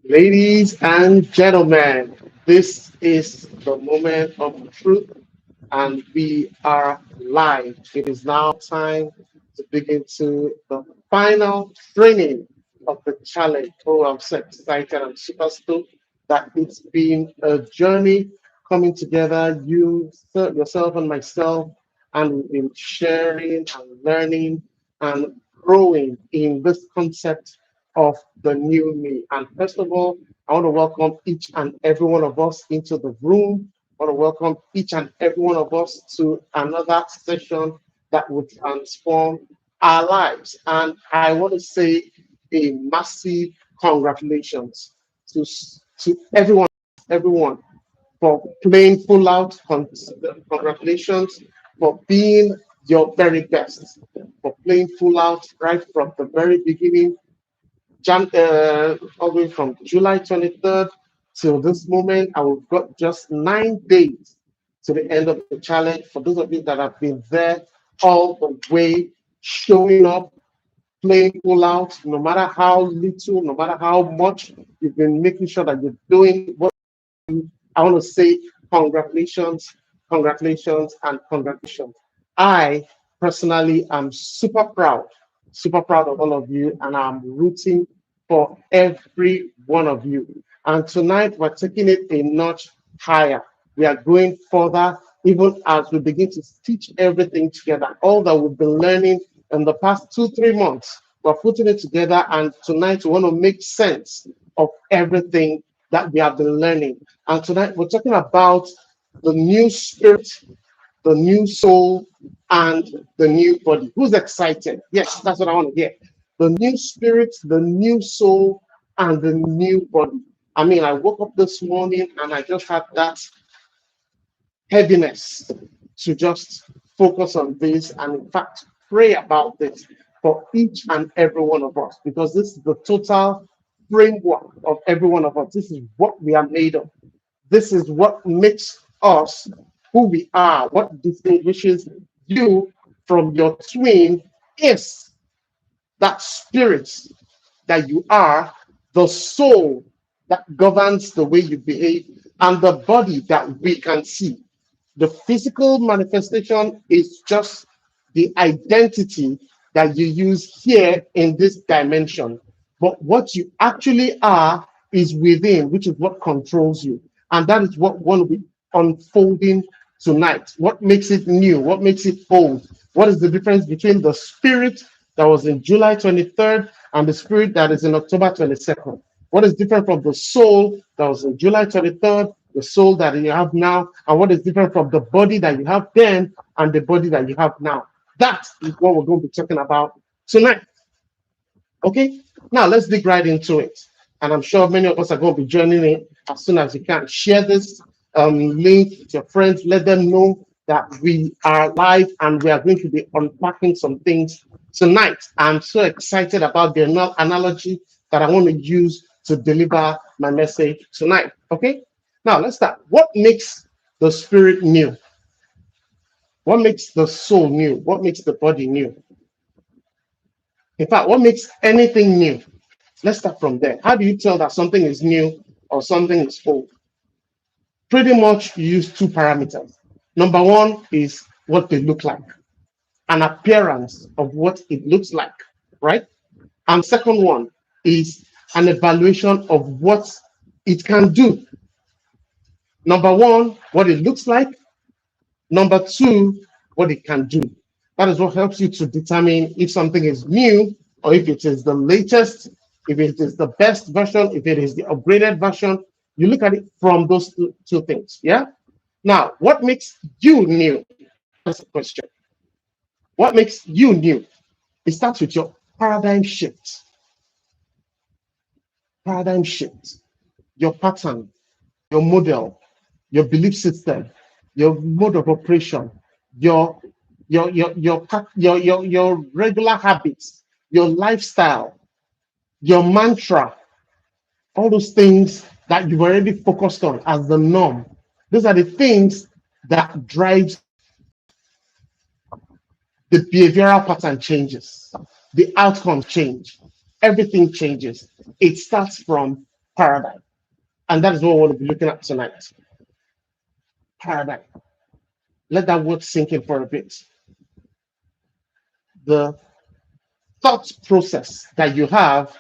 Ladies and gentlemen, this is the moment of truth, and we are live. It is now time to begin to the final training of the challenge. Oh, I'm so excited. I'm super stoked that it's been a journey coming together, yourself, and myself, and we've been sharing and learning and growing in this concept of the new me. And first of all, I want to welcome each and every one of us into the room. I want to welcome each and every one of us to another session that will transform our lives. And I want to say a massive congratulations to, to everyone for playing full out. Congratulations for being your very best, for playing full out right from the very beginning all the way from July 23rd till this moment, and we've got just 9 days to the end of the challenge. For those of you that have been there all the way, showing up, playing full out, no matter how little, no matter how much, you've been making sure that you're doing what I want to say congratulations, congratulations, and congratulations. I personally am super proud of all of you, and I'm rooting for every one of you. And tonight we're taking it a notch higher. We are going further, even as we begin to stitch everything together. All that we've been learning in the past 2, 3 months, we're putting it together, and tonight we want to make sense of everything that we have been learning. And tonight we're talking about the new spirit, the new soul, and the new body. Who's excited? Yes, that's what I want to hear. The new spirit, the new soul, and the new body. I mean, I woke up this morning and I just had that heaviness to just focus on this and, in fact, pray about this for each and every one of us, because this is the total framework of every one of us. This is what we are made of. This is what makes us who we are. What distinguishes you from your twin is that spirit that you are, the soul that governs the way you behave, and the body that we can see. The physical manifestation is just the identity that you use here in this dimension. But what you actually are is within, which is what controls you. And that is what one will be unfolding tonight. What makes it new? What makes it old? What is the difference between the spirit that was in July 23rd and the spirit that is in October 22nd? What is different from the soul that was in July 23rd, the soul that you have now, and what is different from the body that you have then and the body that you have now? That is what we're going to be talking about tonight. Okay, now let's dig right into it. And I'm sure many of us are going to be joining in as soon as you can. Share this link with your friends, let them know that we are live and we are going to be unpacking some things tonight. I'm so excited about the analogy that I want to use to deliver my message tonight. Okay, now let's start. What makes the spirit new? What makes the soul new? What makes the body new? In fact, what makes anything new? Let's start from there. How do you tell that something is new or something is old? Pretty much you use two parameters. Number one is what they look like, an appearance of what it looks like, right? And second one is an evaluation of what it can do. Number one, what it looks like. Number two, what it can do. That is what helps you to determine if something is new or if it is the latest, if it is the best version, if it is the upgraded version. You look at it from those two things. Yeah. Now, what makes you new? That's the question. What makes you new? It starts with your paradigm shift. Paradigm shift. Your pattern, your model, your belief system, your mode of operation, your your regular habits, your lifestyle, your mantra, all those things that you've already focused on as the norm. Those are the things that drives the behavioral pattern changes, the outcome change, everything changes. It starts from Paradigm. And that is what we want to be looking at tonight. Paradigm. Let that word sink in for a bit. The thought process that you have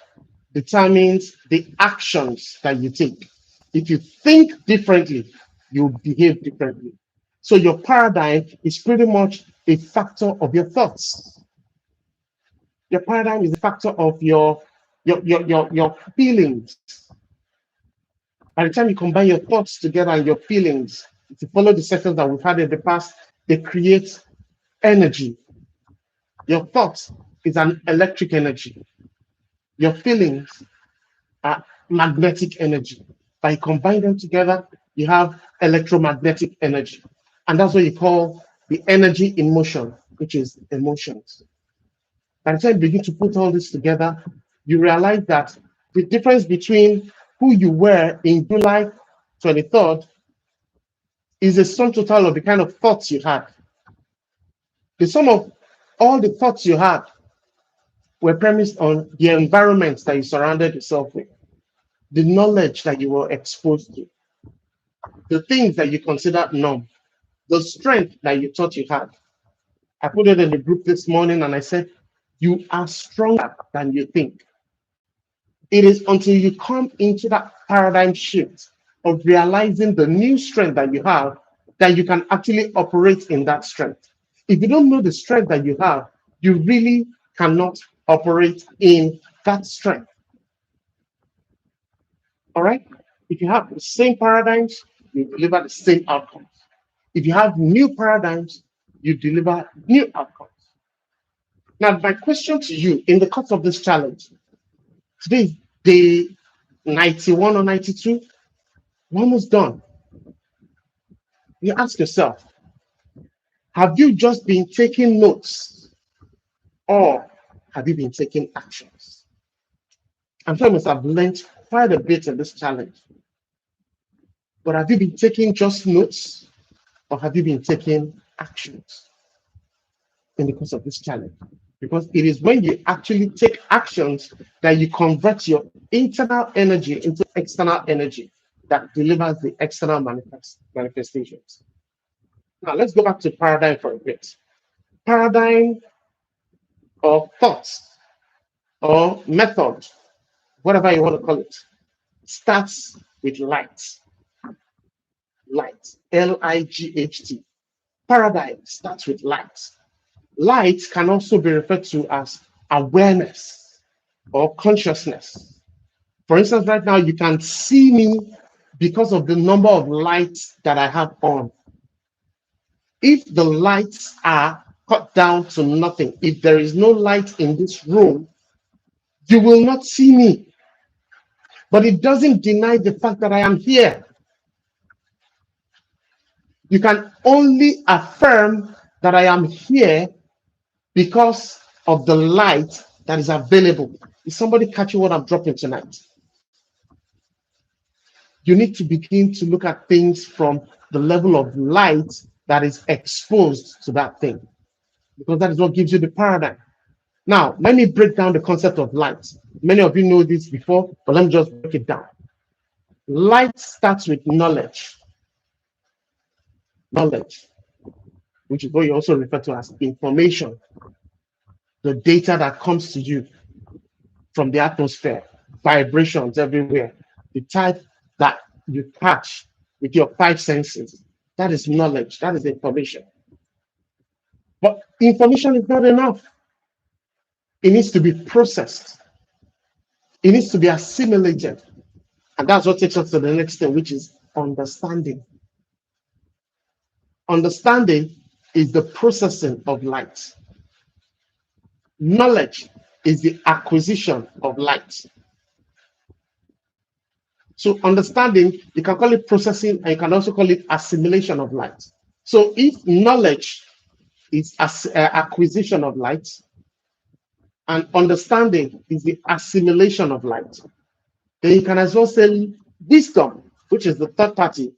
determines the actions that you take. If you think differently, you behave differently. So your paradigm is pretty much a factor of your thoughts. Your paradigm is a factor of your feelings. By the time you combine your thoughts together and your feelings, if you follow the sections that we've had in the past, they create energy. Your thoughts is an electric energy. Your feelings are magnetic energy. By combine them together, you have electromagnetic energy. And that's what you call the energy in motion, which is emotions. By the time you begin to put all this together, you realize that the difference between who you were in July 23rd is a sum total of the kind of thoughts you had. The sum of all the thoughts you had were premised on the environment that you surrounded yourself with, the knowledge that you were exposed to, the things that you considered norm, the strength that you thought you had. I put it in the group this morning and I said, you are stronger than you think. It is until you come into that paradigm shift of realizing the new strength that you have that you can actually operate in that strength. If you don't know the strength that you have, you really cannot operate in that strength. All right? If you have the same paradigms, you deliver the same outcomes. If you have new paradigms, you deliver new outcomes. Now, my question to you in the course of this challenge, today is day 91 or 92, we're almost done. You ask yourself, have you just been taking notes or have you been taking actions? I'm sure you must have learned quite a bit in this challenge. But have you been taking just notes or have you been taking actions in the course of this challenge? Because it is when you actually take actions that you convert your internal energy into external energy that delivers the external manifestations. Now let's go back to paradigm for a bit. Paradigm or thoughts or method, whatever you want to call it, starts with light. Light, L-I-G-H-T. Paradigm starts with light. Light can also be referred to as awareness or consciousness. For instance, right now you can see me because of the number of lights that I have on. If the lights are cut down to nothing, if there is no light in this room, you will not see me. But it doesn't deny the fact that I am here. You can only affirm that I am here because of the light that is available. Is somebody catching what I'm dropping tonight? You need to begin to look at things from the level of light that is exposed to that thing, because that is what gives you the paradigm. Now, let me break down the concept of light. Many of you know this before, but let me just break it down. Light starts with knowledge. Knowledge, which is what you also refer to as information. The data that comes to you from the atmosphere, vibrations everywhere, the type that you catch with your five senses. That is knowledge, that is information. But information is not enough. It needs to be processed. It needs to be assimilated. And that's what takes us to the next thing, which is understanding. Understanding is the processing of light. Knowledge is the acquisition of light. So understanding, you can call it processing and you can also call it assimilation of light. So if knowledge is acquisition of light and understanding is the assimilation of light, then you can as well say wisdom, which is the third party,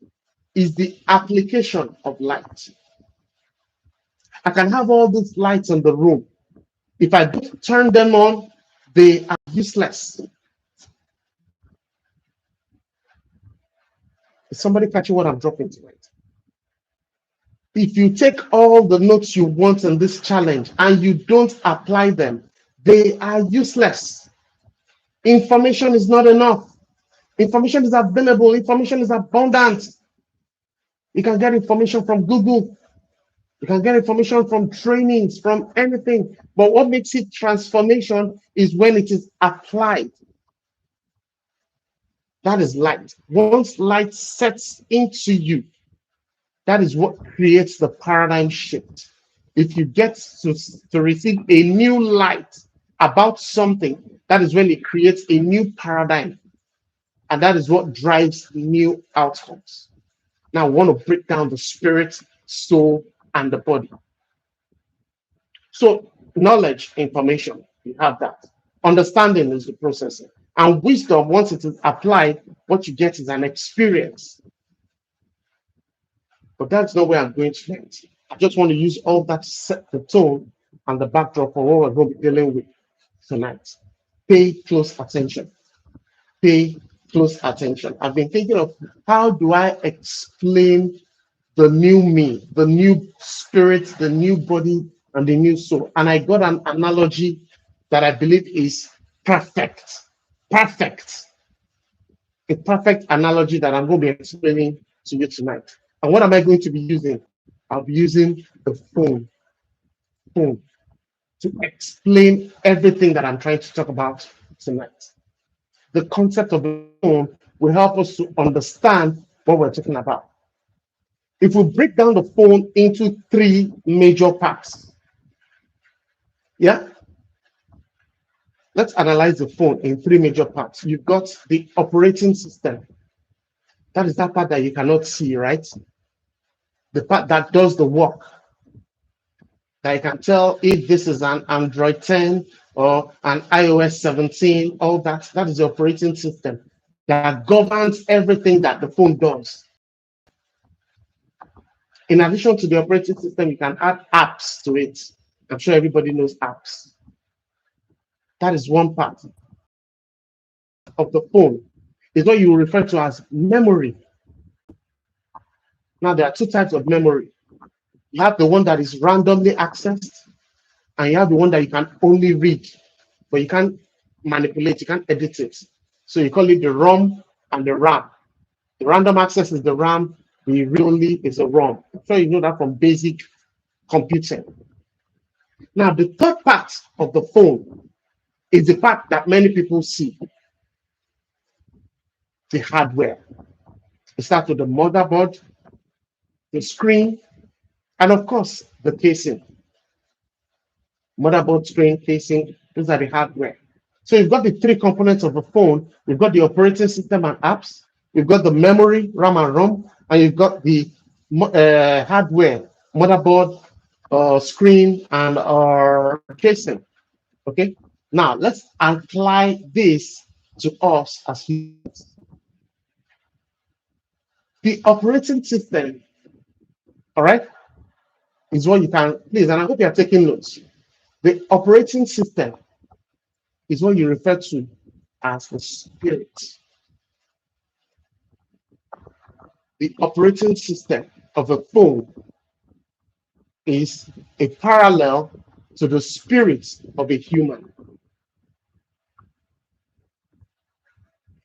is the application of light. I can have all these lights in the room. If I don't turn them on, they are useless. Is somebody catching what I'm dropping tonight? If you take all the notes you want in this challenge and you don't apply them, they are useless. Information is not enough. Information is available. Information is abundant. You can get information from Google. You can get information from trainings, from anything. But what makes it transformation is when it is applied. That is light. Once light sets into you, that is what creates the paradigm shift. If you get to receive a new light about something, that is when it creates a new paradigm. And that is what drives new outcomes. Now, I want to break down the spirit, soul, and the body. So, knowledge, information, you have that. Understanding is the processing. And wisdom, once it is applied, what you get is an experience. But that's not where I'm going tonight. I just want to use all that to set the tone and the backdrop for what we're going to be dealing with tonight. Pay close attention. Pay close attention. I've been thinking of how do I explain the new me, the new spirit, the new body, and the new soul. And I got an analogy that I believe is perfect. Perfect. A perfect analogy that I'm going to be explaining to you tonight. And what am I going to be using? I'll be using the phone to explain everything that I'm trying to talk about tonight. The concept of the phone will help us to understand what we're talking about. If we break down the phone into three major parts, yeah, let's analyze the phone in three major parts. You've got the operating system. That is that part that you cannot see, right? The part that does the work. That you can tell if this is an Android 10 or an iOS 17, all that. That is the operating system that governs everything that the phone does. In addition to the operating system, you can add apps to it. I'm sure everybody knows apps. That is one part of the phone. It's what you refer to as memory. Now, there are two types of memory. You have the one that is randomly accessed, and you have the one that you can only read, but you can't manipulate, you can't edit it. So you call it the ROM and the RAM. The random access is the RAM, the read only is the ROM. I'm sure you know that from basic computing. Now, the third part of the phone is the part that many people see, the hardware. It starts with the motherboard, the screen, and of course, the casing. Motherboard, screen, casing, those are the hardware. So you've got the three components of a phone. You've got the operating system and apps. You've got the memory, RAM and ROM, and you've got the hardware, motherboard, screen, and casing. Okay. Now let's apply this to us as humans. The operating system, all right, is what you can please, and I hope you are taking notes. The operating system is what you refer to as the spirit. The operating system of a phone is a parallel to the spirit of a human.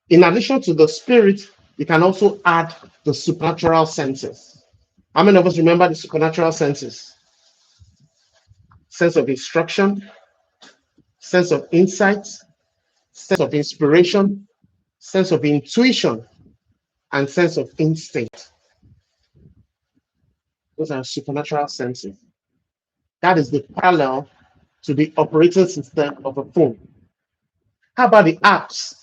In addition to the spirit, you can also add the supernatural senses. How many of us remember the supernatural senses? Sense of instruction, sense of insight, sense of inspiration, sense of intuition, and sense of instinct. Those are supernatural senses. That is the parallel to the operating system of a phone. How about the apps?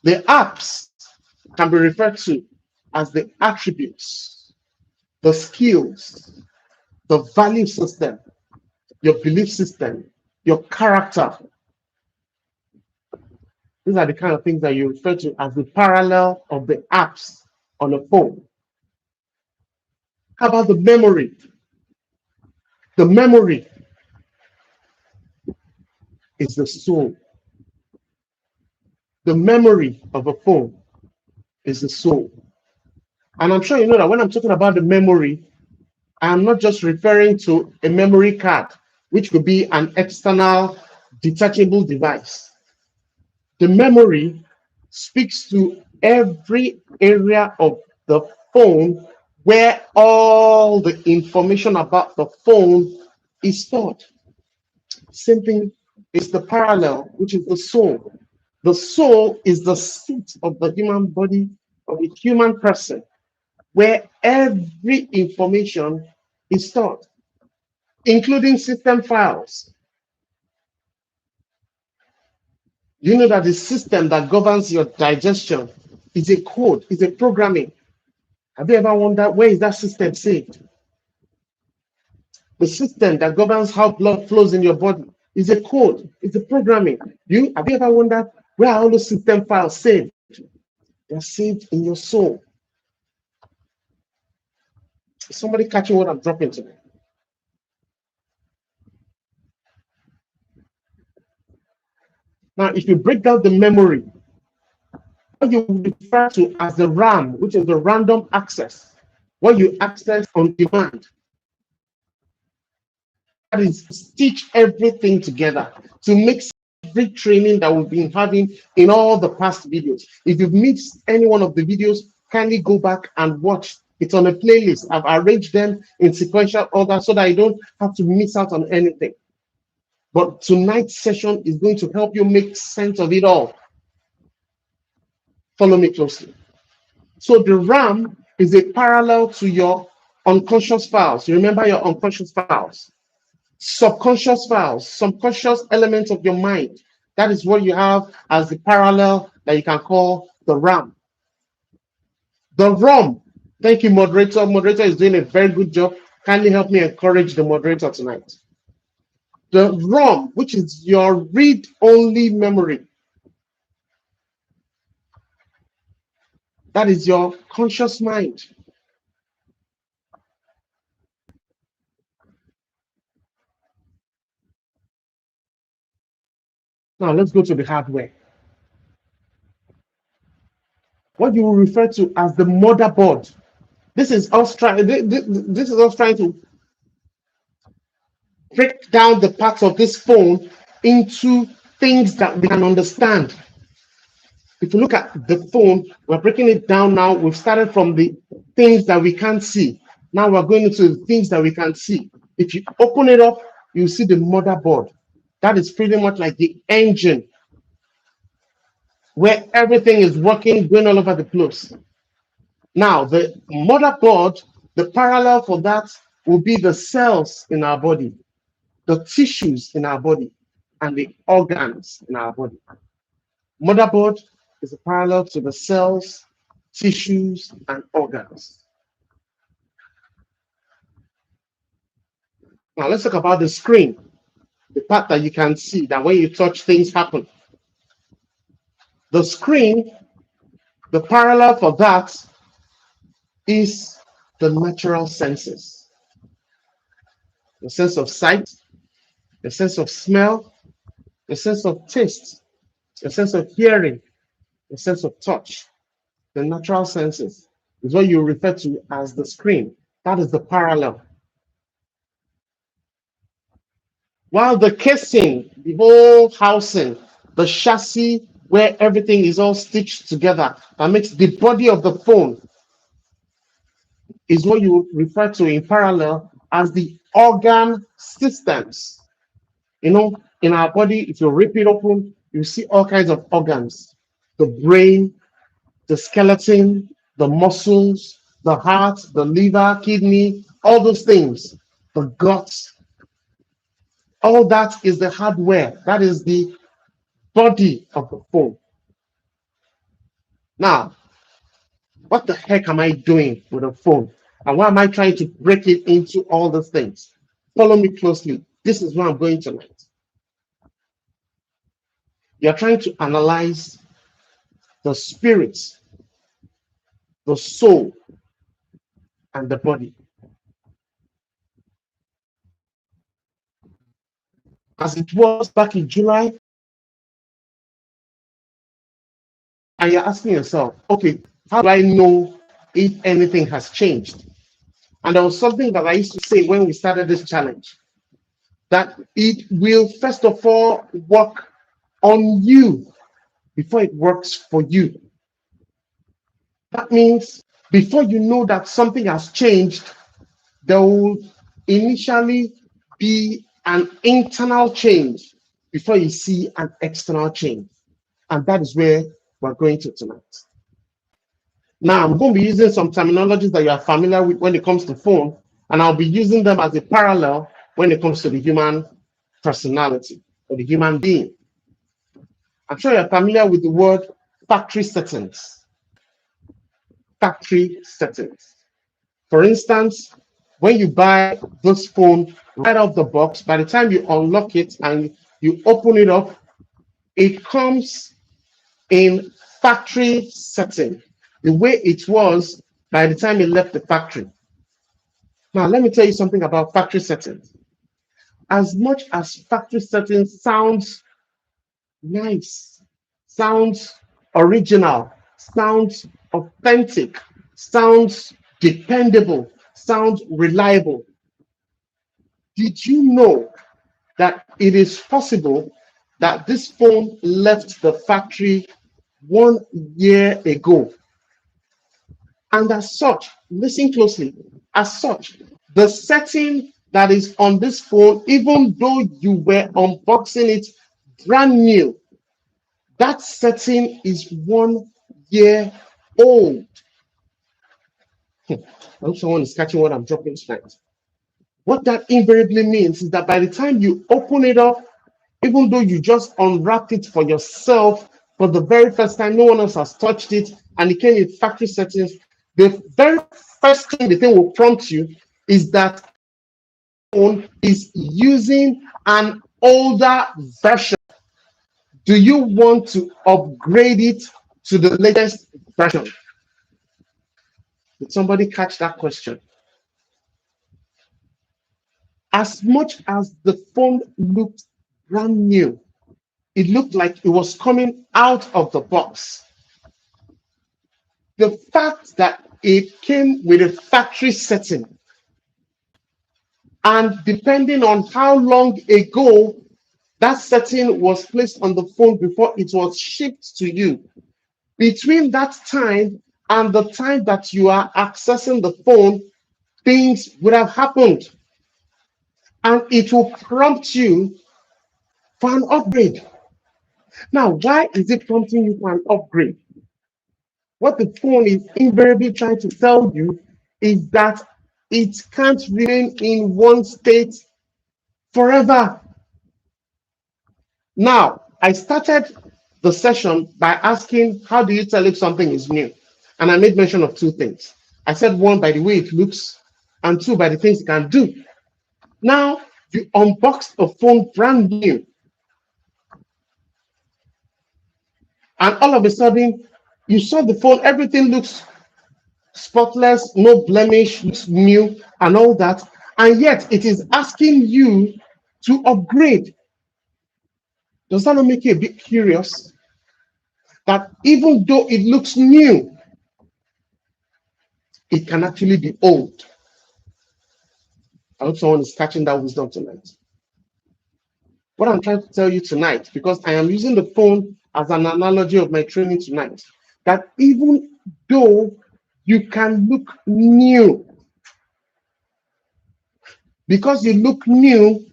The apps can be referred to as the attributes, the skills, the value system, your belief system, your character. These are the kind of things that you refer to as the parallel of the apps on a phone. How about the memory? The memory is the soul. The memory of a phone is the soul. And I'm sure you know that when I'm talking about the memory, I'm not just referring to a memory card, which could be an external detachable device. The memory speaks to every area of the phone where all the information about the phone is stored. Same thing is the parallel, which is the soul. The soul is the seat of the human body, of the human person, where every information is stored, including system files. You know that the system that governs your digestion is a code, is a programming. Have you ever wondered where is that system saved? The system that governs how blood flows in your body is a code, it's a programming. Have you ever wondered where are all those system files saved? They're saved in your soul. Is somebody catching what I'm dropping today? Now, if you break down the memory, what you refer to as the RAM, which is the random access, what you access on demand, that is stitch everything together to make every training that we've been having in all the past videos. If you've missed any one of the videos, kindly go back and watch. It's on a playlist. I've arranged them in sequential order so that I don't have to miss out on anything. But tonight's session is going to help you make sense of it all. Follow me closely. So the RAM is a parallel to your unconscious files. You remember your unconscious files, subconscious files, subconscious elements of your mind. That is what you have as the parallel that you can call the RAM. The ROM, thank you, moderator. Moderator is doing a very good job. Kindly help me encourage the moderator tonight. The ROM, which is your read-only memory. That is your conscious mind. Now let's go to the hardware. What you will refer to as the motherboard. This is us trying. This is us trying to break down the parts of this phone into things that we can understand. If you look at the phone, we're breaking it down now. We've started from the things that we can't see. Now we're going into the things that we can see. If you open it up, you see the motherboard. That is pretty much like the engine where everything is working, going all over the place. Now, the motherboard, the parallel for that will be the cells in our body, the tissues in our body, and the organs in our body. Motherboard is a parallel to the cells, tissues, and organs. Now let's talk about the screen, the part that you can see, that when you touch, things happen. The screen, the parallel for that is the natural senses. The sense of sight, the sense of smell, the sense of taste, the sense of hearing, the sense of touch. The natural senses is what you refer to as the screen. That is the parallel. While the casing, the whole housing, the chassis where everything is all stitched together, that makes the body of the phone, is what you refer to in parallel as the organ systems. You know, in our body, if you rip it open, you see all kinds of organs: the brain, the skeleton, the muscles, the heart, the liver, kidney, all those things, the guts. All that is the hardware. That is the body of the phone. Now, what the heck am I doing with a phone? And why am I trying to break it into all those things? Follow me closely. This is where I'm going tonight. You're trying to analyze the spirit, the soul, and the body. As it was back in July, and you're asking yourself, okay, how do I know if anything has changed. And there was something that I used to say when we started this challenge, that it will first of all work on you before it works for you. That means before you know that something has changed, there will initially be an internal change before you see an external change. And that is where we're going to tonight. Now, I'm going to be using some terminologies that you are familiar with when it comes to phone, and I'll be using them as a parallel when it comes to the human personality or the human being. I'm sure you're familiar with the word factory settings. Factory settings. For instance, when you buy this phone right off the box, by the time you unlock it and you open it up, it comes in factory setting, the way it was by the time it left the factory. Now, let me tell you something about factory settings. As much as factory settings sounds nice, sounds original, sounds authentic, sounds dependable, sounds reliable, did you know that it is possible that this phone left the factory 1 year ago? And as such, listen closely, as such, the setting that is on this phone, even though you were unboxing it brand new, that setting is 1 year old. I hope someone is catching what I'm dropping tonight. What that invariably means is that by the time you open it up, even though you just unwrapped it for yourself for the very first time, no one else has touched it, and it came in factory settings, the very first thing the thing will prompt you is that phone is using an older version. Do you want to upgrade it to the latest version? Did somebody catch that question? As much as the phone looked brand new, it looked like it was coming out of the box. The fact that it came with a factory setting, and depending on how long ago that setting was placed on the phone before it was shipped to you, between that time and the time that you are accessing the phone, things would have happened. And it will prompt you for an upgrade. Now, why is it prompting you for an upgrade? What the phone is invariably trying to tell you is that it can't remain in one state forever. Now, I started the session by asking, how do you tell if something is new? And I made mention of two things. I said, one, by the way it looks, and two, by the things it can do. Now, you unboxed a phone brand new, and all of a sudden, you saw the phone, everything looks spotless, no blemish, looks new, and all that, and yet it is asking you to upgrade. Does that not make you a bit curious? That even though it looks new, it can actually be old. I hope someone is catching that wisdom tonight. What I'm trying to tell you tonight, because I am using the phone as an analogy of my training tonight, that even though you can look new, because you look new,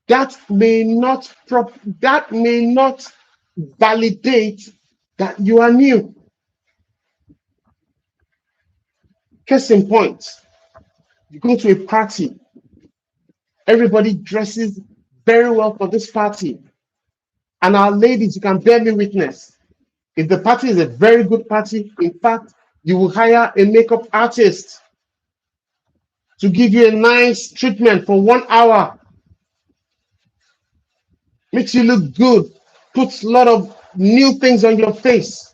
that may not validate that you are new. Case in point, you go to a party, everybody dresses very well for this party, and our ladies, you can bear me witness, if the party is a very good party, in fact, you will hire a makeup artist to give you a nice treatment for 1 hour, makes you look good, puts a lot of new things on your face.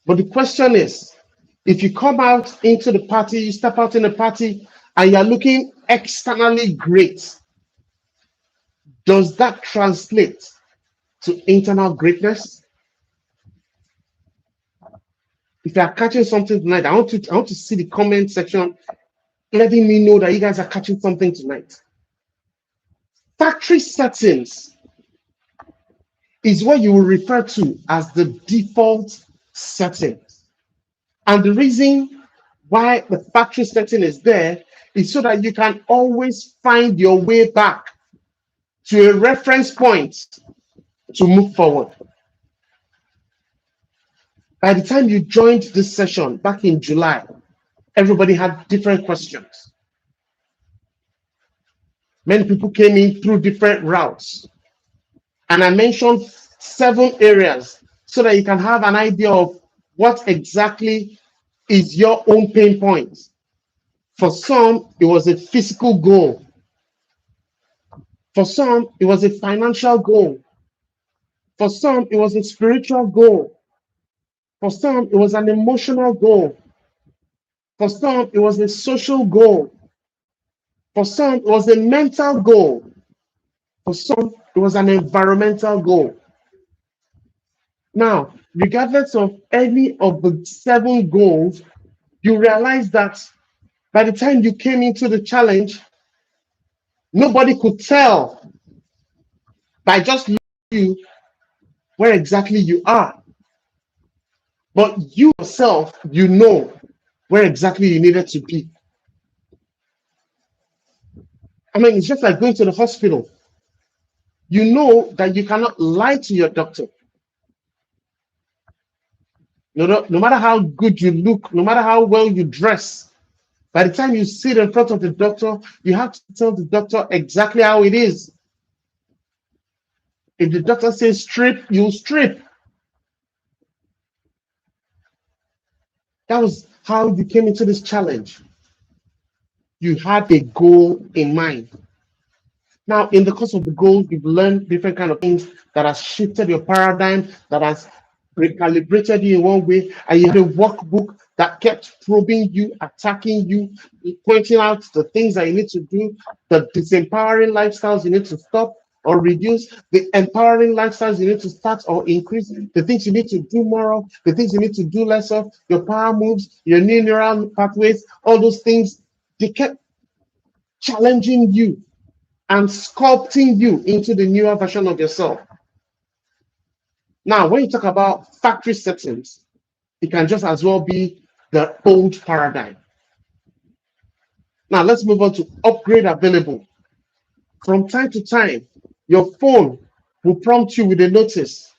But the question is, if you come out into the party, you step out in the party, and you're looking externally great, does that translate to internal greatness? If you are catching something tonight, I want to see the comment section letting me know that you guys are catching something tonight. Factory settings is what you will refer to as the default settings. And the reason why the factory setting is there is so that you can always find your way back to a reference point to move forward. By the time you joined this session back in July, everybody had different questions. Many people came in through different routes. And I mentioned 7 areas so that you can have an idea of what exactly is your own pain point. For some, it was a physical goal. For some, it was a financial goal. For some, it was a spiritual goal. For some, it was an emotional goal. For some, it was a social goal. For some, it was a mental goal. For some, it was an environmental goal. Now, regardless of any of the 7 goals, you realize that by the time you came into the challenge, nobody could tell by just looking at you where exactly you are. But you yourself, you know where exactly you needed to be. I mean, it's just like going to the hospital. You know that you cannot lie to your doctor. No matter how good you look, no matter how well you dress, by the time you sit in front of the doctor, you have to tell the doctor exactly how it is. If the doctor says strip, you strip. That was how you came into this challenge. You had a goal in mind. Now, in the course of the goal, you've learned different kind of things that has shifted your paradigm, that has recalibrated you in one way, and you had a workbook that kept probing you, attacking you, pointing out the things that you need to do, the disempowering lifestyles you need to stop or reduce, the empowering lifestyles you need to start or increase, the things you need to do more of, the things you need to do less of, your power moves, your new neural pathways, all those things, they kept challenging you and sculpting you into the newer version of yourself. Now, when you talk about factory settings, it can just as well be the old paradigm. Now, let's move on to upgrade available. From time to time, your phone will prompt you with a notice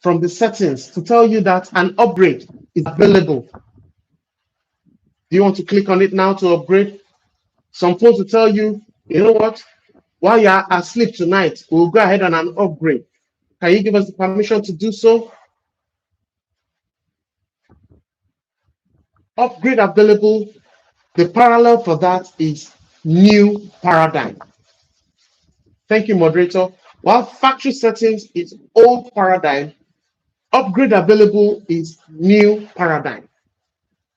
from the settings to tell you that an upgrade is available. Do you want to click on it now to upgrade? Some phones will tell you, you know what? While you're asleep tonight, we'll go ahead on an upgrade. Can you give us the permission to do so? Upgrade available. The parallel for that is new paradigm. Thank you, moderator. While factory settings is old paradigm, upgrade available is new paradigm.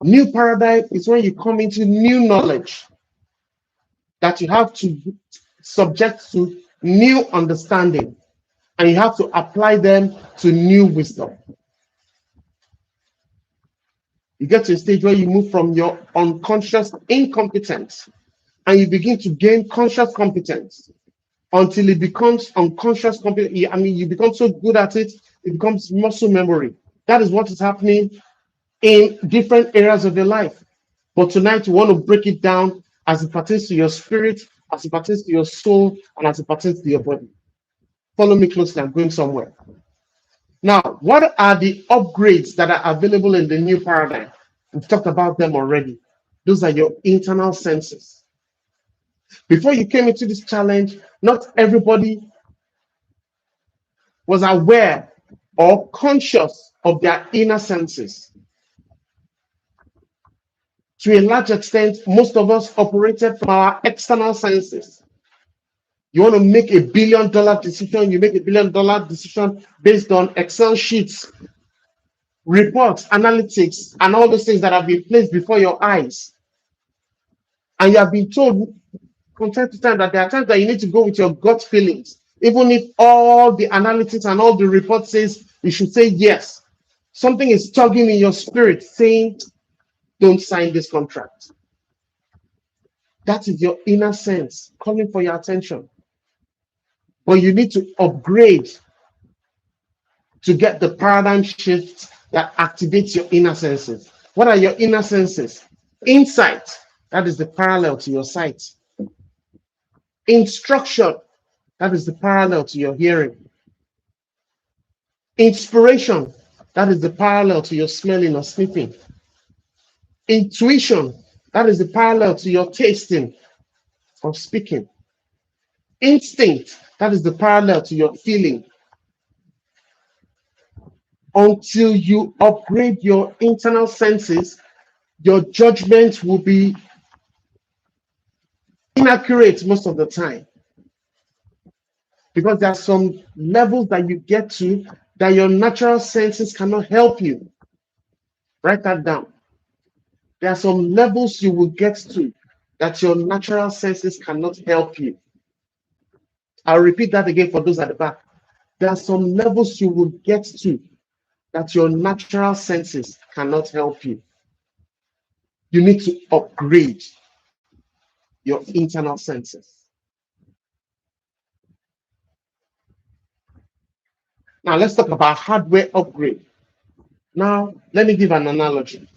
New paradigm is when you come into new knowledge that you have to subject to new understanding, and you have to apply them to new wisdom. You get to a stage where you move from your unconscious incompetence and you begin to gain conscious competence until it becomes unconscious competence. I mean, you become so good at it, it becomes muscle memory. That is what is happening in different areas of your life. But tonight, we want to break it down as it pertains to your spirit, as it pertains to your soul, and as it pertains to your body. Follow me closely, I'm going somewhere. Now, what are the upgrades that are available in the new paradigm? We've talked about them already. Those are your internal senses. Before you came into this challenge, not everybody was aware or conscious of their inner senses. To a large extent, most of us operated from our external senses. You want to make $1 billion decision, you make $1 billion decision based on Excel sheets, reports, analytics, and all those things that have been placed before your eyes. And you have been told from time to time that there are times that you need to go with your gut feelings. Even if all the analytics and all the reports says you should say yes, Something is tugging in your spirit saying, don't sign this contract. That is your inner sense calling for your attention. But you need to upgrade to get the paradigm shift that activates your inner senses. What are your inner senses? Insight, that is the parallel to your sight. Instruction, that is the parallel to your hearing. Inspiration, that is the parallel to your smelling or sniffing. Intuition, that is the parallel to your tasting or speaking. Instinct, that is the parallel to your feeling. Until you upgrade your internal senses, your judgment will be inaccurate most of the time. Because there are some levels that you get to that your natural senses cannot help you. Write that down. There are some levels you will get to that your natural senses cannot help you. I'll repeat that again for those at the back. There are some levels you will get to that your natural senses cannot help you. You need to upgrade your internal senses. Now let's talk about hardware upgrade. Now, let me give an analogy.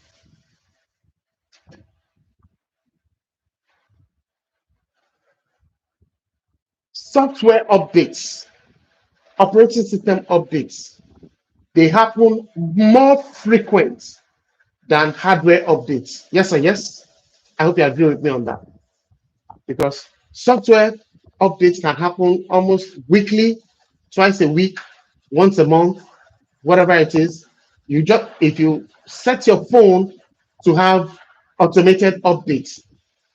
Software updates, operating system updates, they happen more frequent than hardware updates. Yes or yes? I hope you agree with me on that. Because software updates can happen almost weekly, twice a week, once a month, whatever it is. You just, if you set your phone to have automated updates,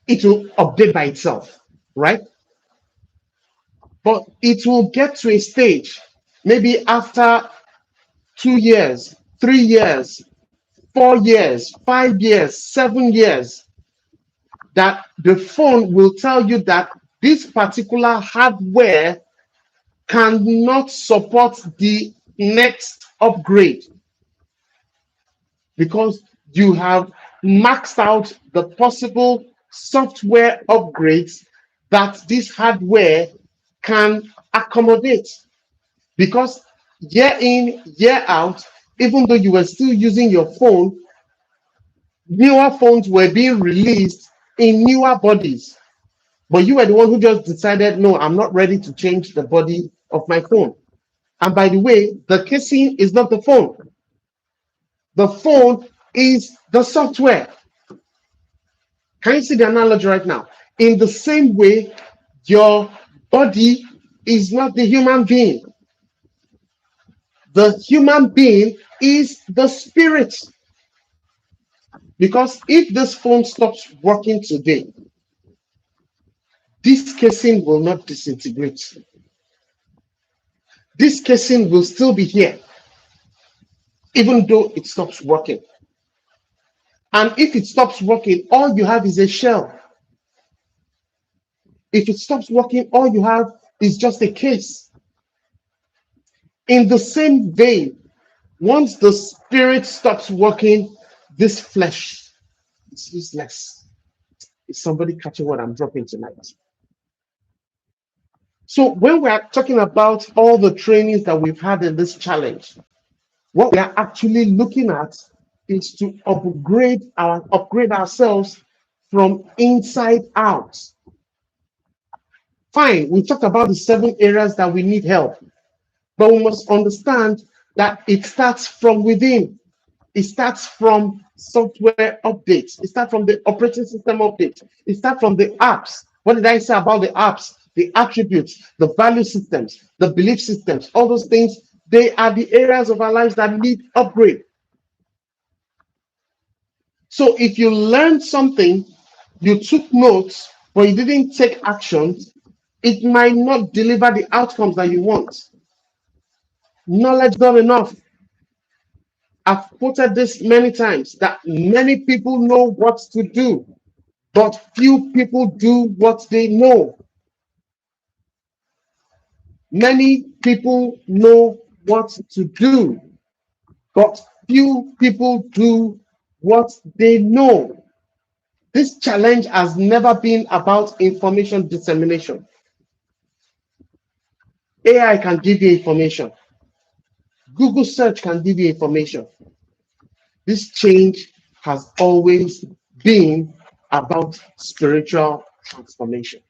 it will update by itself, right? But it will get to a stage, maybe after 2 years, 3 years, 4 years, 5 years, 7 years, that the phone will tell you that this particular hardware cannot support the next upgrade because you have maxed out the possible software upgrades that this hardware can accommodate. Because year in, year out, even though you were still using your phone, newer phones were being released in newer bodies. But you were the one who just decided, no, I'm not ready to change the body of my phone. And by the way, the casing is not the phone. The phone is the software. Can you see the analogy right now? In the same way, your body is not the human being. The human being is the spirit. Because if this phone stops working today, this casing will not disintegrate. This casing will still be here, even though it stops working. And if it stops working, all you have is a shell. If it stops working, all you have is just a case. In the same vein, once the spirit stops working, this flesh is useless. Is somebody catching what I'm dropping tonight? So when we are talking about all the trainings that we've had in this challenge, what we are actually looking at is to upgrade ourselves from inside out. Fine, we talked about the 7 areas that we need help, but we must understand that it starts from within. It starts from software updates. It starts from the operating system update. It starts from the apps. What did I say about the apps? The attributes, the value systems, the belief systems, all those things, they are the areas of our lives that need upgrade. So if you learned something, you took notes, but you didn't take action, it might not deliver the outcomes that you want. Knowledge not enough. I've quoted this many times that many people know what to do, but few people do what they know. Many people know what to do, but few people do what they know. This challenge has never been about information dissemination. AI can give you information. Google search can give you information. This change has always been about spiritual transformation.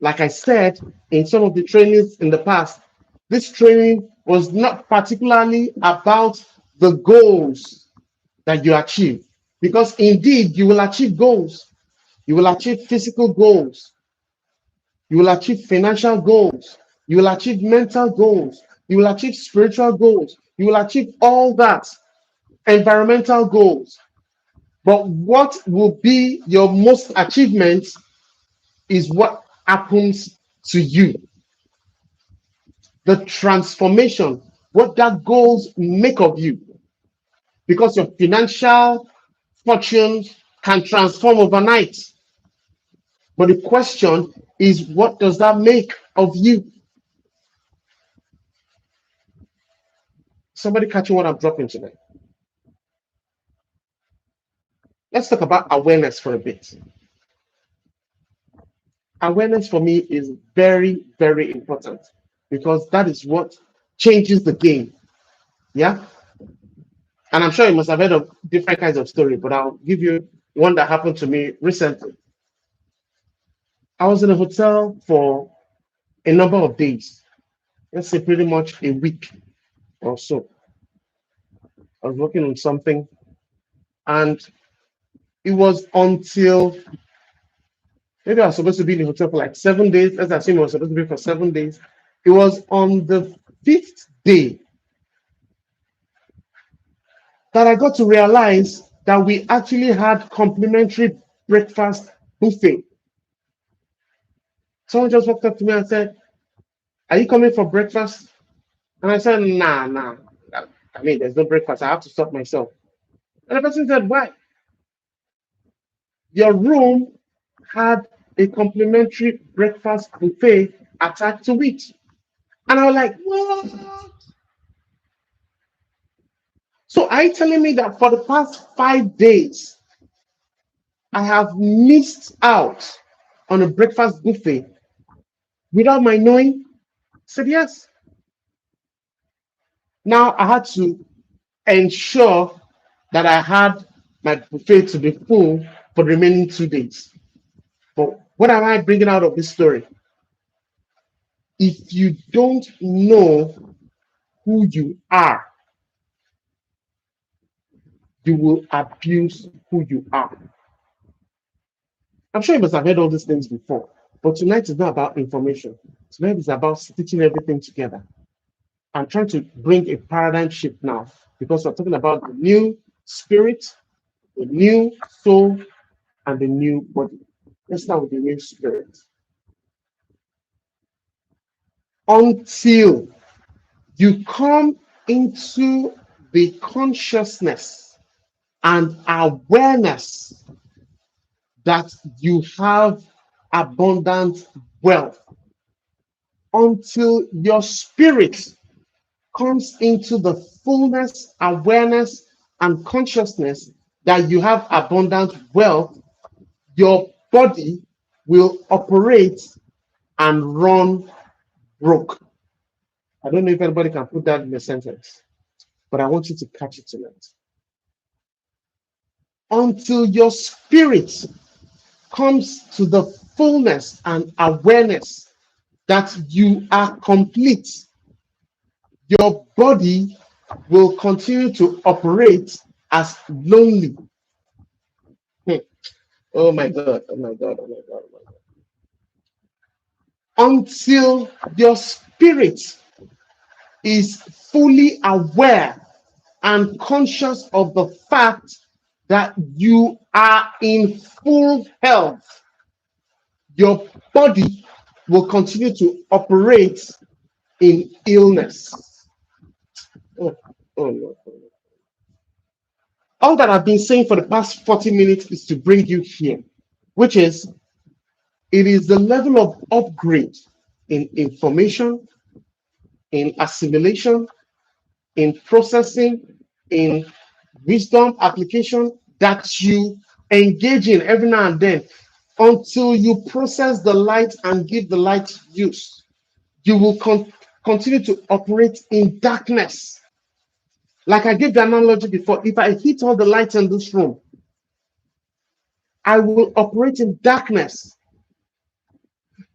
Like I said in some of the trainings in the past, this training was not particularly about the goals that you achieve, because indeed you will achieve goals. You will achieve physical goals. You will achieve financial goals. You will achieve mental goals. You will achieve spiritual goals. You will achieve all that, environmental goals. But what will be your most achievement is what happens to you. The transformation, what that goals make of you. Because your financial fortune can transform overnight. But the question is, what does that make of you? Somebody catching what I'm dropping today? Let's talk about awareness for a bit. Awareness for me is very, very important, because that is what changes the game. Yeah. And I'm sure you must have heard of different kinds of story, but I'll give you one that happened to me recently. I was in a hotel for a number of days, let's say pretty much a week or so. I was working on something, and it was until maybe I was supposed to be in the hotel for like 7 days. Let's assume I was supposed to be for 7 days. It was on the fifth day that I got to realize that we actually had complimentary breakfast buffet. Someone just walked up to me and said, "Are you coming for breakfast?" And I said, Nah. I mean, there's no breakfast. I have to stop myself." And the person said, "Why? Your room had a complimentary breakfast buffet attached to it." And I was like, "What?" So are you telling me that for the past 5 days, I have missed out on a breakfast buffet without my knowing? I said, "Yes." Now I had to ensure that I had my buffet to be full for the remaining 2 days. But what am I bringing out of this story? If you don't know who you are, you will abuse who you are. I'm sure you must have heard all these things before, but tonight is not about information. Tonight is about stitching everything together. I'm trying to bring a paradigm shift now, because we're talking about the new spirit, the new soul, and the new body. Let's start with the new spirit. Until you come into the consciousness and awareness that you have abundant wealth, until your spirit comes into the fullness, awareness, and consciousness that you have abundant wealth, your body will operate and run broke. I don't know if anybody can put that in a sentence, but I want you to catch it tonight. Until your spirit comes to the fullness and awareness that you are complete, your body will continue to operate as lonely. Oh my God, oh my God, oh my God, oh my God. Until your spirit is fully aware and conscious of the fact that you are in full health, your body will continue to operate in illness. Oh, oh no. All that I've been saying for the past 40 minutes is to bring you here, which is, it is the level of upgrade in information, in assimilation, in processing, in wisdom application that you engage in every now and then until you process the light and give the light use. You will continue to operate in darkness. Like I gave the analogy before, if I hit all the lights in this room, I will operate in darkness.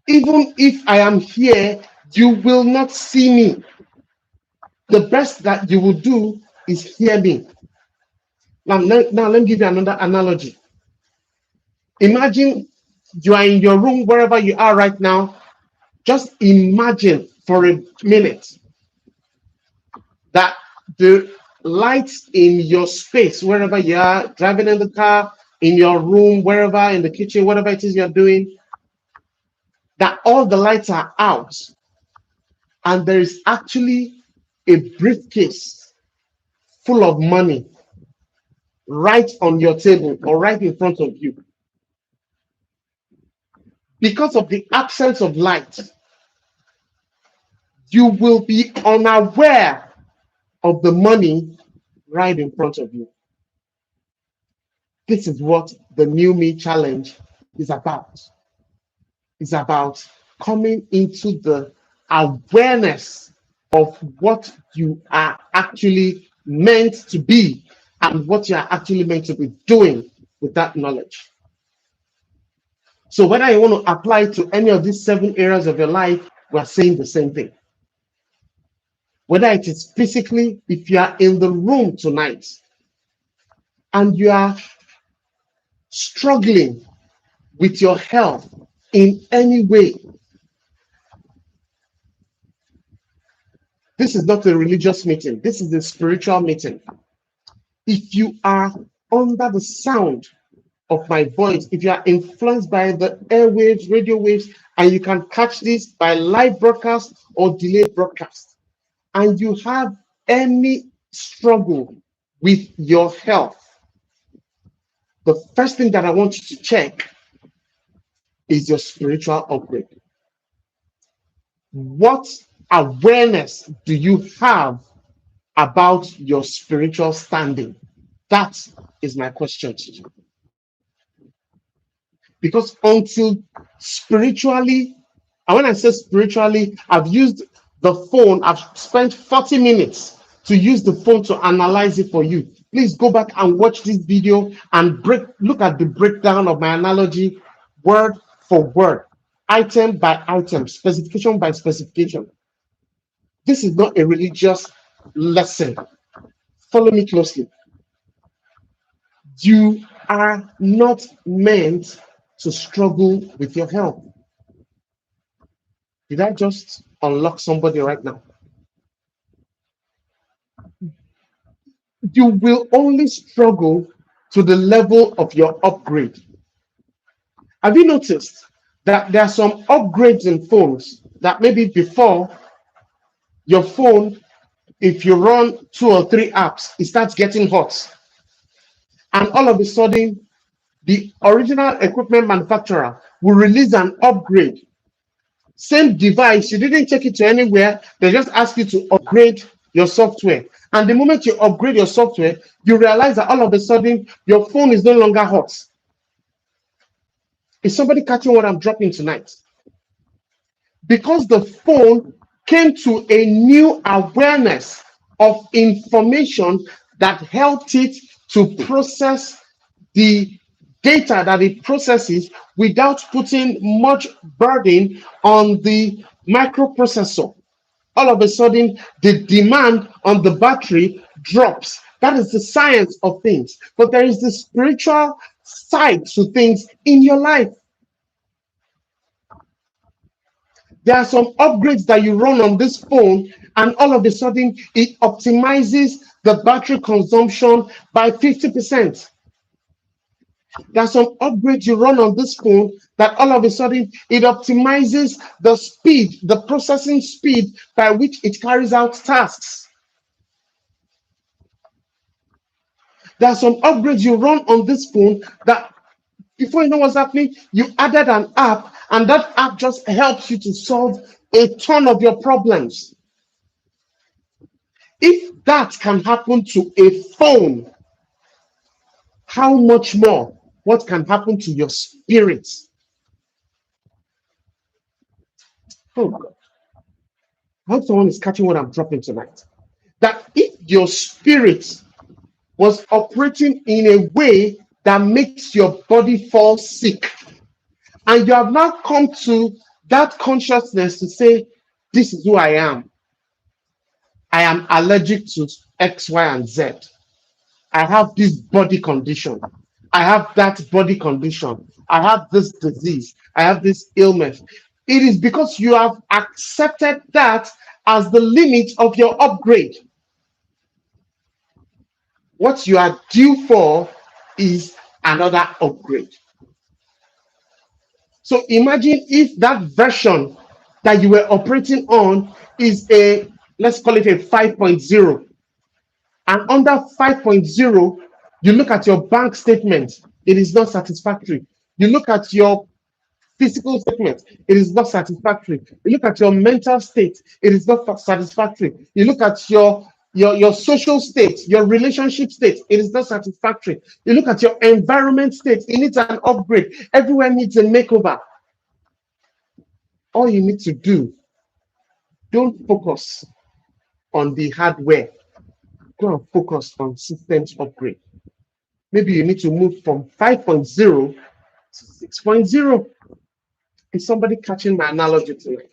Even if I am here, you will not see me. The best that you will do is hear me. Now let me give you another analogy. Imagine you are in your room, wherever you are right now. Just imagine for a minute that the lights in your space, wherever you are, driving in the car, in your room, wherever, in the kitchen, whatever it is you're doing, that all the lights are out, and there is actually a briefcase full of money right on your table or right in front of you. Because of the absence of light, you will be unaware of the money right in front of you. This is what the New Me Challenge is about. It's about coming into the awareness of what you are actually meant to be and what you are actually meant to be doing with that knowledge. So whether you want to apply it to any of these 7 areas of your life, we're saying the same thing. Whether it is physically, if you are in the room tonight and you are struggling with your health in any way, this is not a religious meeting, this is a spiritual meeting. If you are under the sound of my voice, if you are influenced by the airwaves, radio waves, and you can catch this by live broadcast or delayed broadcast, and you have any struggle with your health, the first thing that I want you to check is your spiritual upgrade. What awareness do you have about your spiritual standing? That is my question to you. Because until spiritually, and when I say spiritually, I've used the phone, I've spent 40 minutes to use the phone to analyze it for you. Please go back and watch this video and look at the breakdown of my analogy, word for word, item by item, specification by specification. This is not a religious lesson. Follow me closely. You are not meant to struggle with your health. Did I just unlock somebody right now? You will only struggle to the level of your upgrade. Have you noticed that there are some upgrades in phones that maybe before your phone, if you run 2 or 3 apps, it starts getting hot. And all of a sudden, the original equipment manufacturer will release an upgrade. Same device, you didn't take it to anywhere, they just ask you to upgrade your software. And the moment you upgrade your software, you realize that all of a sudden, your phone is no longer hot. Is somebody catching what I'm dropping tonight? Because the phone came to a new awareness of information that helped it to process the data that it processes without putting much burden on the microprocessor. All of a sudden, the demand on the battery drops. That is the science of things. But there is the spiritual side to things in your life. There are some upgrades that you run on this phone, and all of a sudden, it optimizes the battery consumption by 50%. There are some upgrades you run on this phone that all of a sudden it optimizes the speed, the processing speed by which it carries out tasks. There are some upgrades you run on this phone that before you know what's happening, you added an app, and that app just helps you to solve a ton of your problems. If that can happen to a phone, how much more what can happen to your spirit? Oh God. I hope someone is catching what I'm dropping tonight. That if your spirit was operating in a way that makes your body fall sick, and you have now come to that consciousness to say, this is who I am. I am allergic to X, Y, and Z. I have this body condition. I have that body condition. I have this disease. I have this illness. It is because you have accepted that as the limit of your upgrade. What you are due for is another upgrade. So imagine if that version that you were operating on is a, let's call it a 5.0. And under 5.0, you look at your bank statement, it is not satisfactory. You look at your physical statement, it is not satisfactory. You look at your mental state, it is not satisfactory. You look at your social state, your relationship state, it is not satisfactory. You look at your environment state, it needs an upgrade. Everywhere needs a makeover. All you need to do, don't focus on the hardware. Go and focus on systems upgrade. Maybe you need to move from 5.0 to 6.0. Is somebody catching my analogy tonight?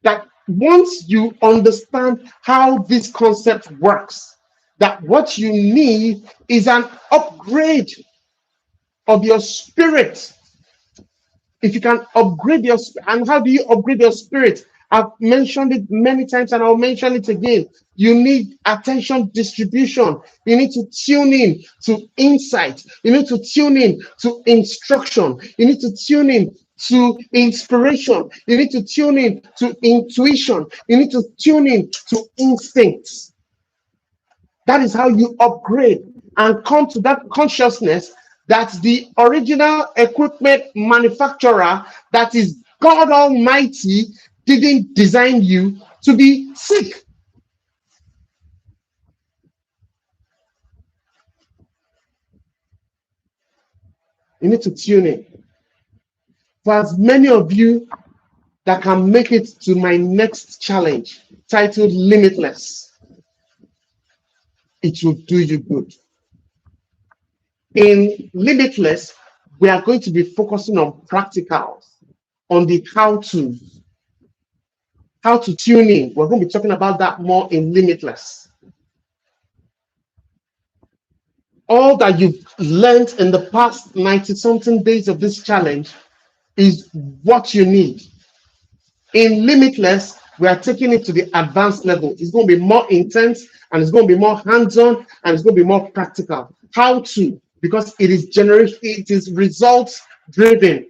That once you understand how this concept works, that what you need is an upgrade of your spirit. If you can upgrade your spirit, and how do you upgrade your spirit? I've mentioned it many times and I'll mention it again. You need attention distribution. You need to tune in to insight. You need to tune in to instruction. You need to tune in to inspiration. You need to tune in to intuition. You need to tune in to instincts. That is how you upgrade and come to that consciousness that the original equipment manufacturer, that is God Almighty, didn't design you to be sick. You need to tune in. For as many of you that can make it to my next challenge, titled Limitless, it will do you good. In Limitless, we are going to be focusing on practicals, on the how-tos, how to tune in. We're going to be talking about that more in Limitless. All that you've learned in the past 90-something days of this challenge is what you need. In Limitless, we are taking it to the advanced level. It's going to be more intense, and it's going to be more hands-on, and it's going to be more practical. How to? Because it is results driven.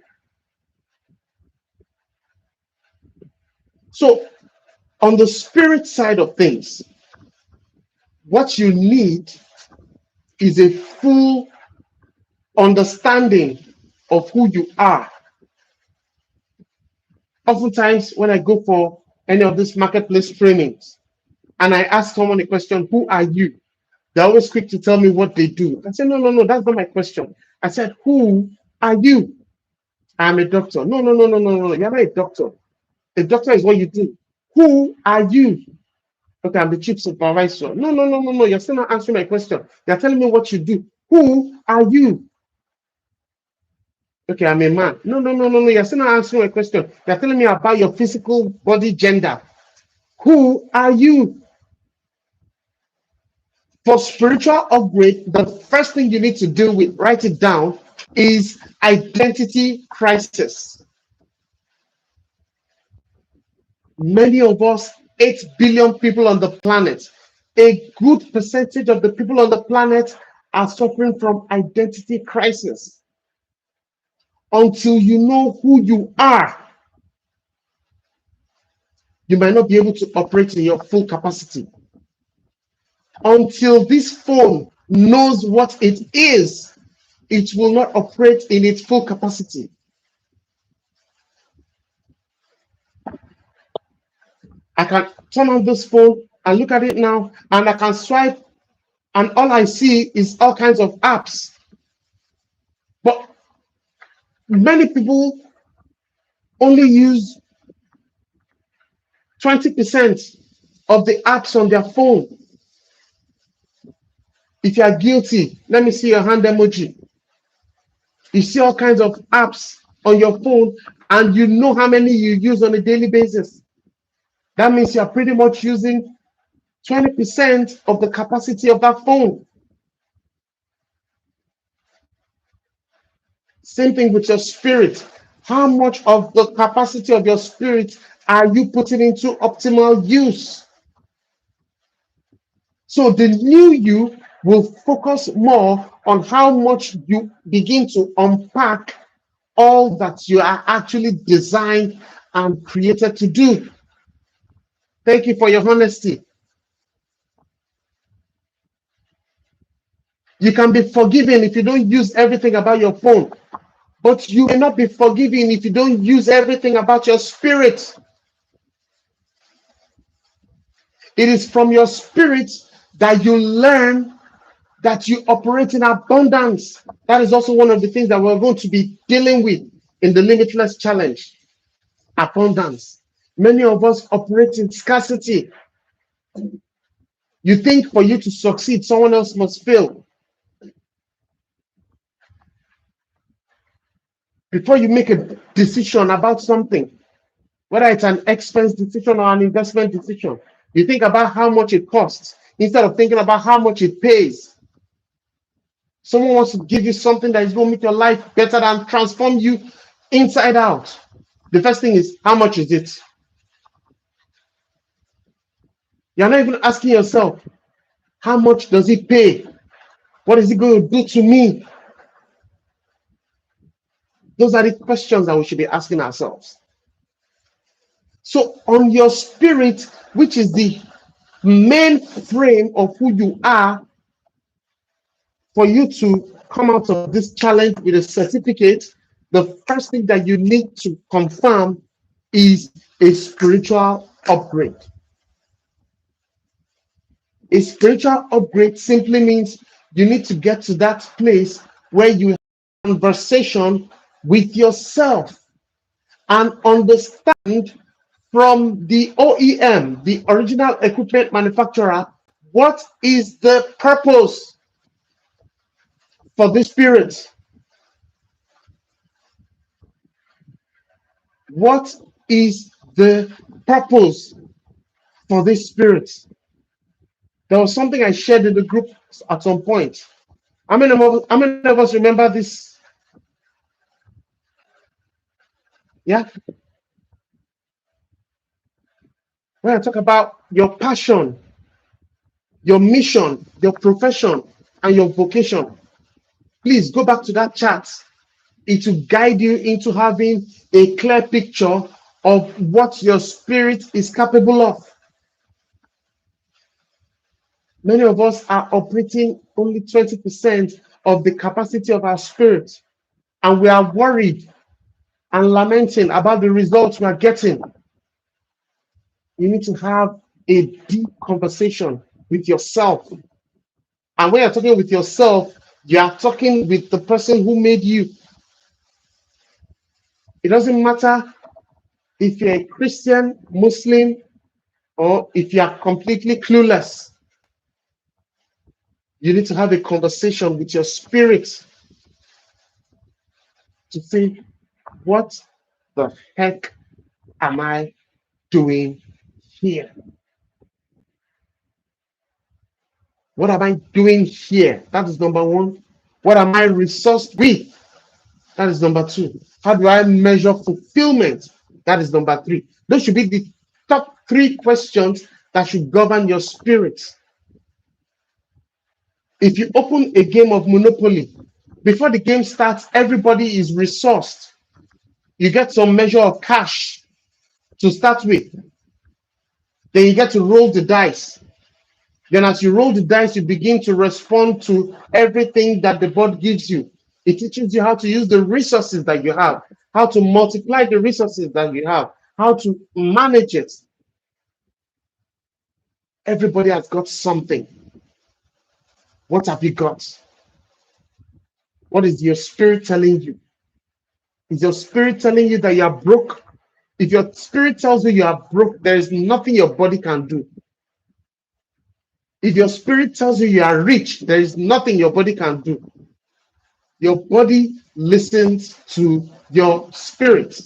So on the spirit side of things, what you need is a full understanding of who you are. Oftentimes, when I go for any of these marketplace trainings and I ask someone a question, who are you? They're always quick to tell me what they do. I say, no, that's not my question. I said, who are you? I'm a doctor. No, you're not a doctor. A doctor is what you do. Who are you? Okay, I'm the chief supervisor. No, you're still not answering my question. You're telling me what you do. Who are you? Okay, I'm a man. No, you're still not answering my question. You're telling me about your physical body gender. Who are you? For spiritual upgrade, the first thing you need to deal with, write it down, is identity crisis. Many of us, 8 billion people on the planet, a good percentage of the people on the planet are suffering from identity crisis. Until you know who you are, you might not be able to operate in your full capacity. Until this phone knows what it is, it will not operate in its full capacity. I can turn on this phone I look at it now and I can swipe, and all I see is all kinds of apps. But many people only use 20% of the apps on their phone. If you are guilty, let me see your hand emoji. You see all kinds of apps on your phone, and you know how many you use on a daily basis. That means you are pretty much using 20% of the capacity of that phone. Same thing with your spirit. How much of the capacity of your spirit are you putting into optimal use? So the new you will focus more on how much you begin to unpack all that you are actually designed and created to do. Thank you for your honesty. You can be forgiven if you don't use everything about your phone, but you may not be forgiven if you don't use everything about your spirit. It is from your spirit that you learn that you operate in abundance. That is also one of the things that we're going to be dealing with in the Limitless Challenge. Abundance. Many of us operate in scarcity. You think for you to succeed, someone else must fail. Before you make a decision about something, whether it's an expense decision or an investment decision, you think about how much it costs instead of thinking about how much it pays. Someone wants to give you something that is going to make your life better and transform you inside out. The first thing is, how much is it? You're not even asking yourself, how much does it pay? What is it going to do to me? Those are the questions that we should be asking ourselves. So on your spirit, which is the main frame of who you are, for you to come out of this challenge with a certificate, the first thing that you need to confirm is a spiritual upgrade. A spiritual upgrade simply means you need to get to that place where you have a conversation with yourself and understand from the OEM, the original equipment manufacturer, what is the purpose for this spirit? What is the purpose for this spirit? There was something I shared in the group at some point. How many of us remember this? Yeah. When I talk about your passion, your mission, your profession, and your vocation, please go back to that chart. It will guide you into having a clear picture of what your spirit is capable of. Many of us are operating only 20% of the capacity of our spirit, and we are worried and lamenting about the results we are getting. You need to have a deep conversation with yourself. And when you're talking with yourself, you are talking with the person who made you. It doesn't matter if you're a Christian, Muslim, or if you are completely clueless. You need to have a conversation with your spirit to say, what the heck am I doing here? What am I doing here? That is number one. What am I resourced with? That is number two. How do I measure fulfillment? That is number three. Those should be the top three questions that should govern your spirit. If you open a game of Monopoly, before the game starts, everybody is resourced. You get some measure of cash to start with. Then you get to roll the dice. Then as you roll the dice, you begin to respond to everything that the board gives you. It teaches you how to use the resources that you have, how to multiply the resources that you have, how to manage it. Everybody has got something. What have you got? What is your spirit telling you? Is your spirit telling you that you are broke? If your spirit tells you you are broke, there is nothing your body can do. If your spirit tells you you are rich, there is nothing your body can do. Your body listens to your spirit.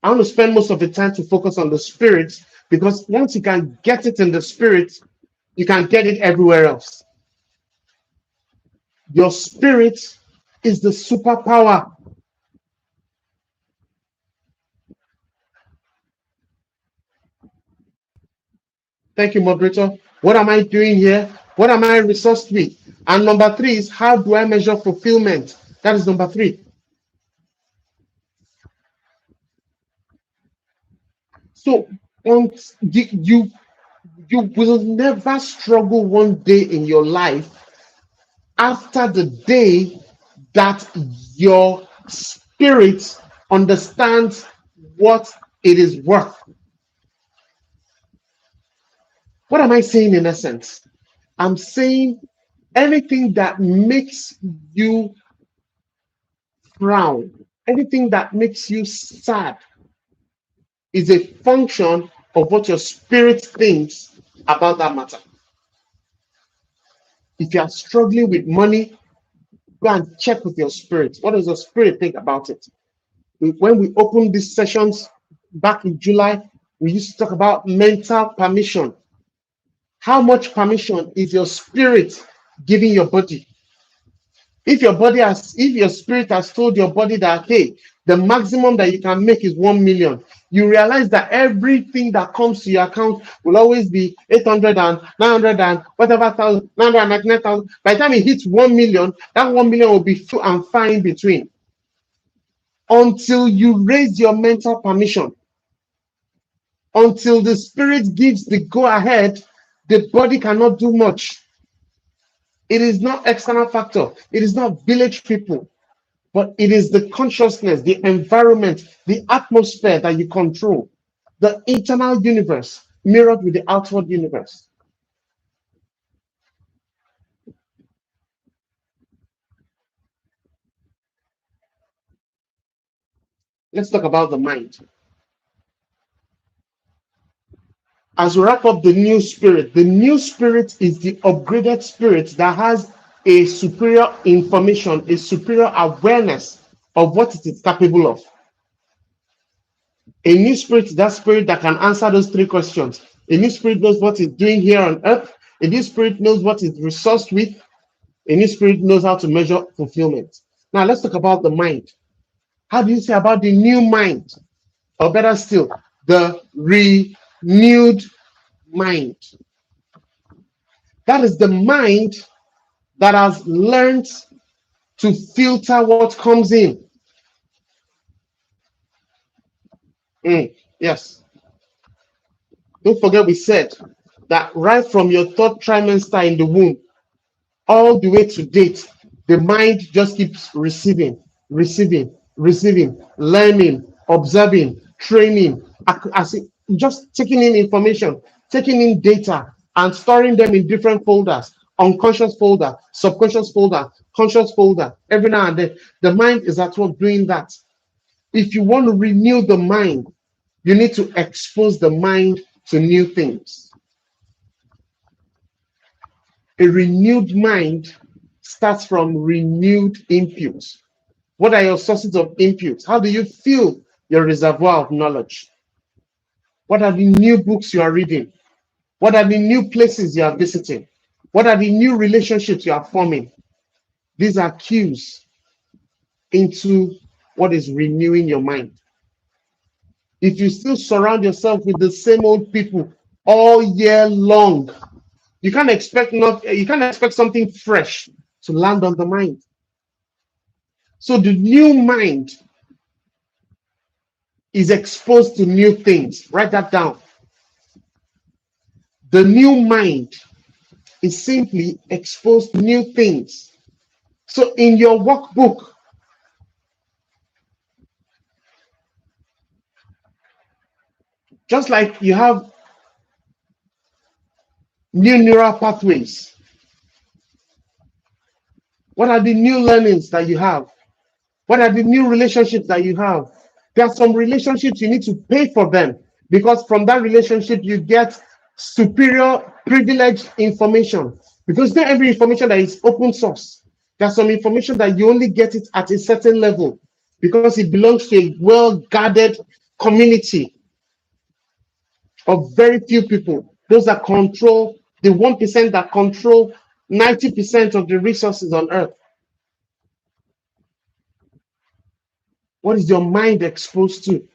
I want to spend most of the time to focus on the spirit, because once you can get it in the spirit, you can get it everywhere else. Your spirit is the superpower. Thank you, moderator. What am I doing here? What am I resourced with? And number three is, how do I measure fulfillment? That is number three. So you will never struggle one day in your life after the day that your spirit understands what it is worth. What am I saying in essence? I'm saying anything that makes you frown, anything that makes you sad, is a function of what your spirit thinks about that matter. If you are struggling with money, go and check with your spirit. What does your spirit think about it? When we opened these sessions back in July, we used to talk about mental permission. How much permission is your spirit giving your body? If your spirit has told your body that, hey, the maximum that you can make is 1 million, you realize that everything that comes to your account will always be 800 and 900 and whatever thousand, 999,000. By the time it hits 1 million, that 1 million will be full and far in between. Until you raise your mental permission, until the spirit gives the go ahead, the body cannot do much. It is not external factor. It is not village people, but it is the consciousness, the environment, the atmosphere that you control, the internal universe mirrored with the outward universe. Let's talk about the mind. As we wrap up the new spirit is the upgraded spirit that has a superior information, a superior awareness of what it is capable of. A new spirit, that spirit that can answer those three questions. A new spirit knows what it's doing here on earth. A new spirit knows what it's resourced with. A new spirit knows how to measure fulfillment. Now let's talk about the mind. How do you say about the new mind? Or better still, the renewed mind. That is the mind that has learned to filter what comes in. Yes. Don't forget we said that right from your third trimester in the womb, all the way to date, the mind just keeps receiving, learning, observing, training, just taking in information, taking in data, and storing them in different folders: unconscious folder, subconscious folder, conscious folder. Every now and then, the mind is at work doing that. If you want to renew the mind, you need to expose the mind to new things. A renewed mind starts from renewed inputs. What are your sources of inputs? How do you fill your reservoir of knowledge? What are the new books you are reading? What are the new places you are visiting? What are the new relationships you are forming? These are cues into what is renewing your mind. If you still surround yourself with the same old people all year long, you can't expect something fresh to land on the mind. So the new mind is exposed to new things. Write that down. The new mind is simply exposed to new things. So in your workbook, Just like you have new neural pathways, what are the new learnings that you have? What are the new relationships that you have? There are some relationships you need to pay for them, because from that relationship you get superior privileged information, because not every information that is open source. There's some information that you only get it at a certain level because it belongs to a well-guarded community of very few people. Those that control, the 1% that control 90% of the resources on earth. What is your mind exposed to?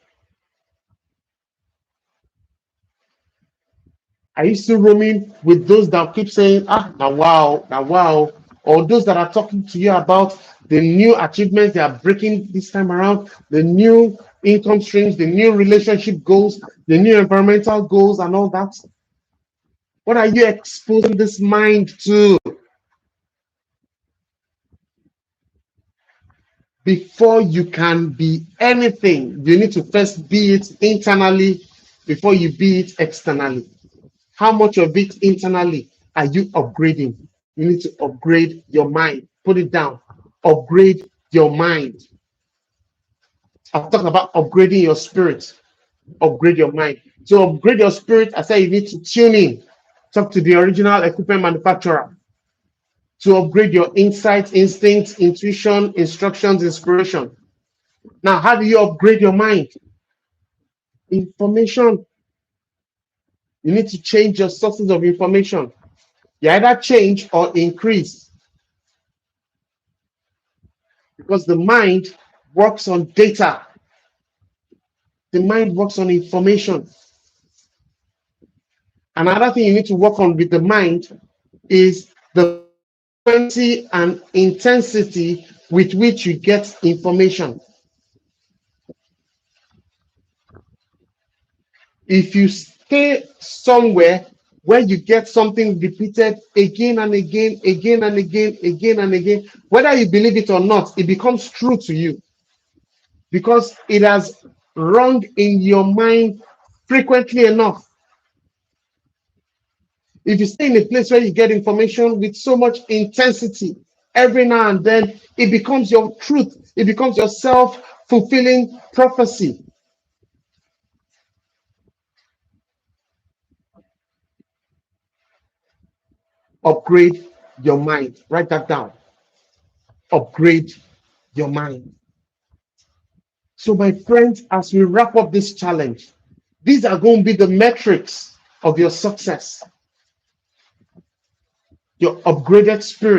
Are you still roaming with those that keep saying, ah, now wow, or those that are talking to you about the new achievements they are breaking this time around, the new income streams, the new relationship goals, the new environmental goals, and all that? What are you exposing this mind to? Before you can be anything, you need to first be it internally before you be it externally. How much of it internally are you upgrading? You need to upgrade your mind. Put it down. Upgrade your mind. I've talked about upgrading your spirit. Upgrade your mind. To upgrade your spirit, I say you need to tune in. Talk to the original equipment manufacturer. To upgrade your insights, instincts, intuition, instructions, inspiration. Now, how do you upgrade your mind? Information. You need to change your sources of information. You either change or increase, because the mind works on data. The mind works on information. Another thing you need to work on with the mind is the frequency and intensity with which you get information. If you stay somewhere where you get something repeated again and again, again and again, again and again, whether you believe it or not, it becomes true to you because it has rung in your mind frequently enough. If you stay in a place where you get information with so much intensity every now and then, it becomes your truth. It becomes your self-fulfilling prophecy. Upgrade your mind. Write that down. Upgrade your mind. So, my friends, as we wrap up this challenge, these are going to be the metrics of your success. Your upgraded spirit,